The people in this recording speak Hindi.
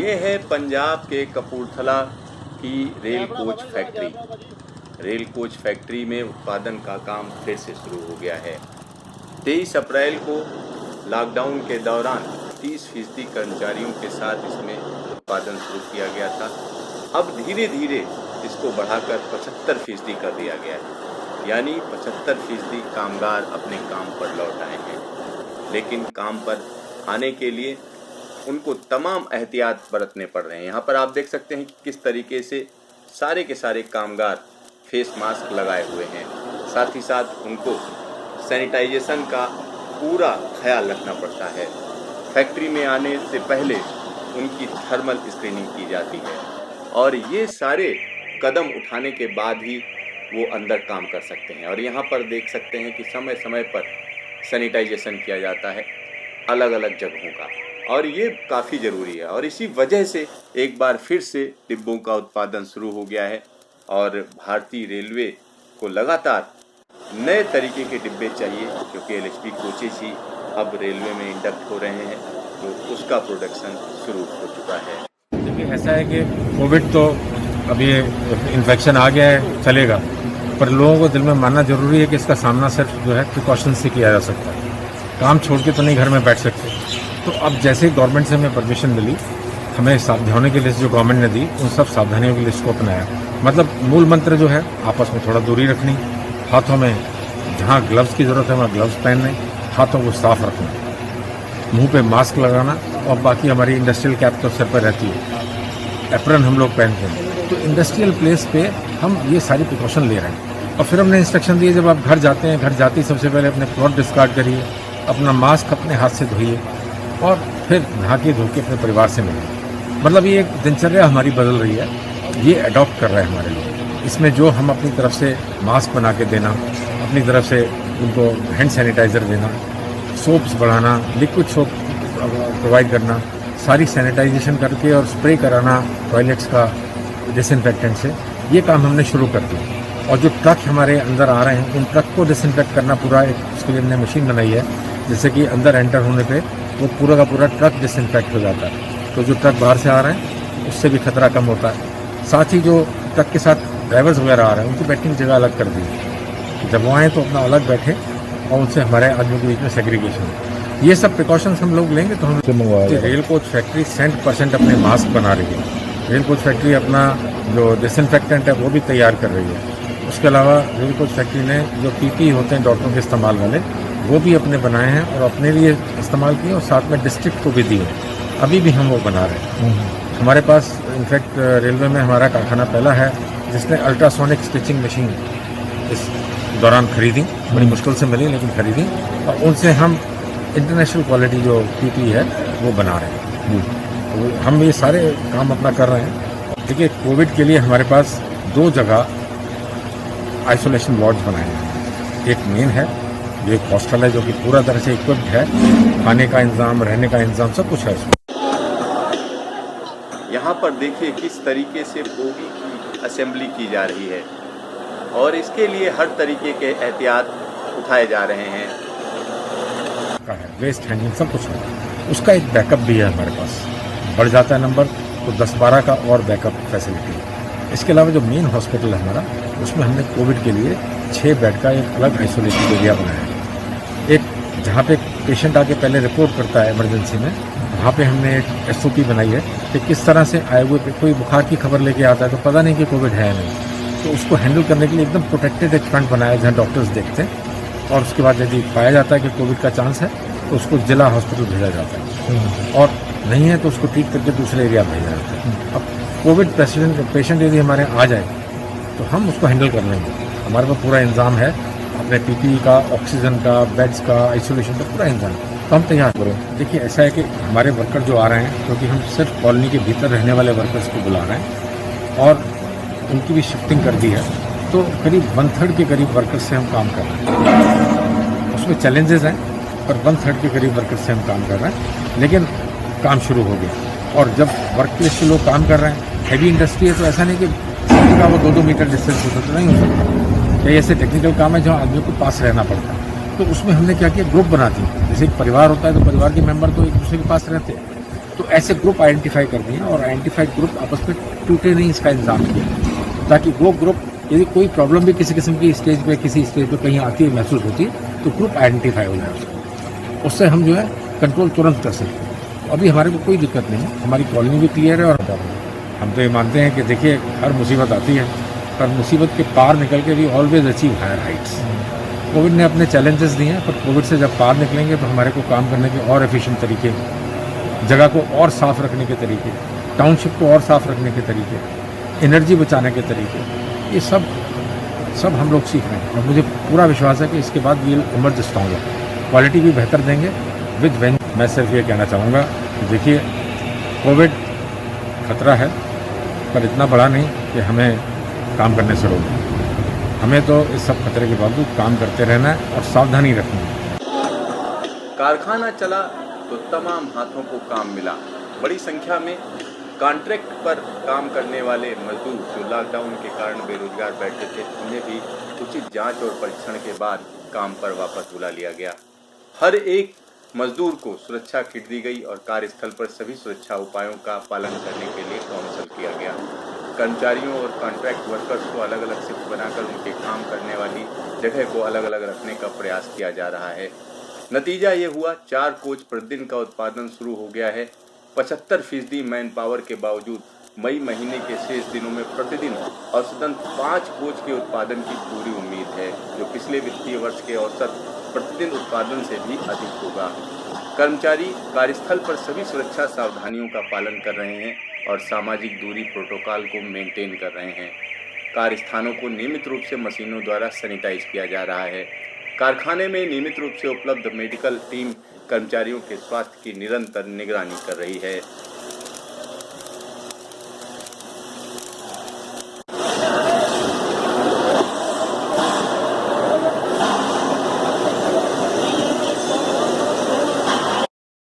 ये है पंजाब के कपूरथला की rail coach factory. Rail coach factory में उत्पादन का काम फिर से शुरू हो गया है। 23 अप्रैल को लॉकडाउन के दौरान 30% कर्मचारियों के साथ इसमें उत्पादन शुरू किया गया था। अब धीरे धीरे इसको बढ़ाकर 75% कर दिया गया है, यानी 75% कामगार अपने काम पर लौट आए हैं। लेकिन काम पर आने के लिए उनको तमाम एहतियात बरतने पड़ रहे हैं। यहाँ पर आप देख सकते हैं कि किस तरीके से सारे के सारे कामगार फेस मास्क लगाए हुए हैं। साथ ही साथ उनको सैनिटाइजेशन का पूरा ख्याल रखना पड़ता है। फैक्ट्री में आने से पहले उनकी थर्मल स्क्रीनिंग की जाती है और ये सारे कदम उठाने के बाद ही वो अंदर काम कर सकते हैं। और यहाँ पर देख सकते हैं कि समय समय पर सैनिटाइजेशन किया जाता है अलग अलग जगहों का, और ये काफ़ी ज़रूरी है। और इसी वजह से एक बार फिर से डिब्बों का उत्पादन शुरू हो गया है और भारतीय रेलवे को लगातार नए तरीके के डिब्बे चाहिए, क्योंकि एलएचबी कोचेज ही अब रेलवे में इंडक्ट हो रहे हैं, तो उसका प्रोडक्शन शुरू हो चुका है। देखिए, ऐसा है कि कोविड तो अभी इन्फेक्शन आ गया है, चलेगा, पर लोगों को दिल में मानना जरूरी है कि इसका सामना सिर्फ जो है प्रिकॉशन से किया जा सकता है। काम छोड़ के तो नहीं घर में बैठ सकते। तो अब जैसे गवर्नमेंट से हमें परमिशन मिली, हमें सावधानियों की लिस्ट जो गवर्नमेंट ने दी, उन सब सावधानियों की लिस्ट को अपनाया। मतलब मूल मंत्र जो है आपस में थोड़ा दूरी रखनी, हाथों में जहाँ ग्लव्स की ज़रूरत है वहाँ ग्लव्स पहनने, हाथों को साफ रखना, मुंह पे मास्क लगाना, और बाकी हमारी इंडस्ट्रियल कैप तो सर पर रहती है, एप्रन हम लोग पहनते हैं। तो इंडस्ट्रियल प्लेस पे हम ये सारी प्रिकॉशन ले रहे हैं। और फिर हमने इंस्ट्रक्शन दिए, जब आप घर जाते हैं, घर जाते ही सबसे पहले अपने क्लॉथ डिस्कार्ड करिए, अपना मास्क अपने हाथ से धोइए और फिर नहा के धो के अपने परिवार से मिलिए। मतलब ये एक दिनचर्या हमारी बदल रही है, ये अडॉप्ट कर रहे हैं हमारे लोग। इसमें जो हम अपनी तरफ से मास्क बना के देना, अपनी तरफ से उनको हैंड सैनिटाइज़र देना, सोप्स बढ़ाना, लिक्विड सोप प्रोवाइड करना, सारी सैनिटाइजेशन करके और स्प्रे कराना टॉयलेट्स का डिसइंफेक्टेंट से, ये काम हमने शुरू कर दिया। और जो ट्रक हमारे अंदर आ रहे हैं, उन ट्रक को डिसइंफेक्ट करना पूरा एक, उसके लिए हमने मशीन बनाई है, जिससे कि अंदर एंटर होने पे वो पूरा का पूरा ट्रक डिसइंफेक्ट हो जाता है। तो जो ट्रक बाहर से आ रहे हैं उससे भी खतरा कम होता है। साथ ही जो ट्रक के साथ ड्राइवर्स वगैरह आ रहे हैं, उनकी बैठने की जगह अलग कर दी है। जब वो आएँ तो अपना अलग बैठे और उनसे हमारे आदमियों के बीच में सेग्रीगेशन हो। ये सब प्रिकॉशंस हम लोग लेंगे तो हम रेल कोच फैक्ट्री 100% अपने मास्क बना रही है। रेल कोच फैक्ट्री अपना जो डिसइंफेक्टेंट है वो भी तैयार कर रही है। उसके अलावा रेल कोच फैक्ट्री ने जो पीपी होते हैं डॉक्टरों के इस्तेमाल वाले, वो भी अपने बनाए हैं और अपने लिए इस्तेमाल किए, और साथ में डिस्ट्रिक्ट को भी दिए। अभी भी हम वो बना रहे हैं। हमारे पास इनफैक्ट रेलवे में हमारा कारखाना पहला है जिसने अल्ट्रासोनिक स्टिचिंग मशीन इस दौरान खरीदी, बड़ी मुश्किल से मिली लेकिन खरीदी, और उनसे हम इंटरनेशनल क्वालिटी जो पीपी है वो बना रहे हैं। तो हम ये सारे काम अपना कर रहे हैं। देखिए, कोविड के लिए हमारे पास 2 जगह आइसोलेशन वार्ड्स बनाए हैं। एक मेन है, जो एक हॉस्टल है जो कि पूरा तरह से इक्विप्ड है, खाने का इंतजाम, रहने का इंतजाम, सब कुछ है इसमें। यहाँ पर देखिए किस तरीके से बोगी की असेंबली की जा रही है और इसके लिए हर तरीके के एहतियात उठाए जा रहे हैं। वेस्ट हैंडलिंग सब कुछ है, उसका एक बैकअप भी है हमारे पास। बढ़ जाता है नंबर तो 10-12 का और बैकअप फैसिलिटी है। इसके अलावा जो मेन हॉस्पिटल है हमारा, उसमें हमने कोविड के लिए 6 बेड का एक अलग आइसोलेशन एरिया बनाया है। एक जहाँ पे पेशेंट आके पहले रिपोर्ट करता है इमरजेंसी में, वहाँ पे हमने एक SOP बनाई है कि किस तरह से आए हुए पे कोई बुखार की खबर लेके आता है तो पता नहीं कि कोविड है या नहीं, तो उसको हैंडल करने के लिए एकदम प्रोटेक्टेड एक फ्रंट बनाया है जहाँ डॉक्टर्स देखते हैं। और उसके बाद यदि पाया जाता है कि कोविड का चांस है तो उसको जिला हॉस्पिटल भेजा जाता है, और नहीं है तो उसको ट्रीट करके दूसरे एरिया भेजा जाता है। अब कोविड पेशेंट यदि हमारे आ जाए तो हम उसको हैंडल कर लेंगे। हमारे पास पूरा इंतजाम है, अपने PPE का, ऑक्सीजन का, बेड्स का, आइसोलेशन का पूरा इंतजाम, तो हम तैयार करें। देखिए, ऐसा है कि हमारे वर्कर जो आ रहे हैं, क्योंकि हम सिर्फ कॉलोनी के भीतर रहने वाले वर्कर्स को बुला रहे हैं और उनकी भी शिफ्टिंग कर दी है, तो करीब 1/3 के करीब वर्कर्स से हम काम कर रहे हैं। उसमें चैलेंजेस हैं, पर 1/3 के करीब वर्कर्स से हम काम कर रहे हैं, लेकिन काम शुरू हो गया। और जब वर्क प्लेस से लोग काम कर रहे हैं, हैवी इंडस्ट्री है, तो ऐसा नहीं कि का वो 2-2 मीटर डिस्टेंस होता तो नहीं हो सकता। कई ऐसे टेक्निकल काम है जहाँ आदमी को पास रहना पड़ता है, तो उसमें हमने क्या किया, ग्रुप बना दिए। जैसे एक परिवार होता है तो परिवार के मेंबर तो एक दूसरे के पास रहते हैं, तो ऐसे ग्रुप आइडेंटिफाई कर दिए और आइडेंटिफाइड ग्रुप आपस में टूटे नहीं, इसका इंतजाम किया ताकि वो ग्रुप यदि कोई प्रॉब्लम भी किसी किस्म की स्टेज पे किसी स्टेज पे कहीं आती है महसूस होती है तो ग्रुप आइडेंटिफाई हो जाए, उससे हम जो है कंट्रोल तुरंत कर सकते हैं। अभी हमारे को कोई दिक्कत नहीं है, हमारी कॉलोनी भी क्लियर है और हम तो ये मानते हैं कि देखिए हर मुसीबत आती है पर मुसीबत के पार निकल के we always achieve higher heights. Covid ने अपने चैलेंजेस दिए हैं पर कोविड से जब पार निकलेंगे तो हमारे को काम करने के और एफिशिएंट तरीके, जगह को और साफ़ रखने के तरीके, टाउनशिप को और साफ़ रखने के तरीके, एनर्जी बचाने के तरीके, ये सब हम लोग सीख रहे हैं और मुझे पूरा विश्वास है कि इसके बाद we will emerge stronger, quality भी बेहतर देंगे विद वेंज। मैं सिर्फ ये कहना चाहूँगा कि देखिए कोविड खतरा है पर इतना बड़ा नहीं कि हमें काम करने से रोके। हमें तो इस सब खतरे के बावजूद काम करते रहना है और सावधानी रखनी है। कारखाना चला तो तमाम हाथों को काम मिला। बड़ी संख्या में कॉन्ट्रैक्ट पर काम करने वाले मजदूर जो लॉकडाउन के कारण बेरोजगार बैठे थे, उन्हें भी उचित जांच और परीक्षण के बाद काम पर वापस बुला लिया गया। हर एक मजदूर को सुरक्षा किट दी गई और कार्यस्थल पर सभी सुरक्षा उपायों का पालन करने के लिए काउंसिल किया गया। कर्मचारियों और कॉन्ट्रैक्ट वर्कर्स को अलग अलग शिफ्ट बनाकर उनके काम करने वाली जगह को अलग अलग रखने का प्रयास किया जा रहा है। नतीजा ये हुआ 4 कोच प्रतिदिन का उत्पादन शुरू हो गया है। 75% मैन पावर के बावजूद मई महीने के शेष दिनों में प्रतिदिन औसतन 5 कोच के उत्पादन की पूरी उम्मीद है, जो पिछले वित्तीय वर्ष के औसत प्रतिदिन उत्पादन से भी अधिक होगा। कर्मचारी कार्यस्थल पर सभी सुरक्षा सावधानियों का पालन कर रहे हैं और सामाजिक दूरी प्रोटोकॉल को मेंटेन कर रहे हैं। कार्यस्थानों को नियमित रूप से मशीनों द्वारा सैनिटाइज किया जा रहा है। कारखाने में नियमित रूप से उपलब्ध मेडिकल टीम कर्मचारियों के स्वास्थ्य की निरंतर निगरानी कर रही है।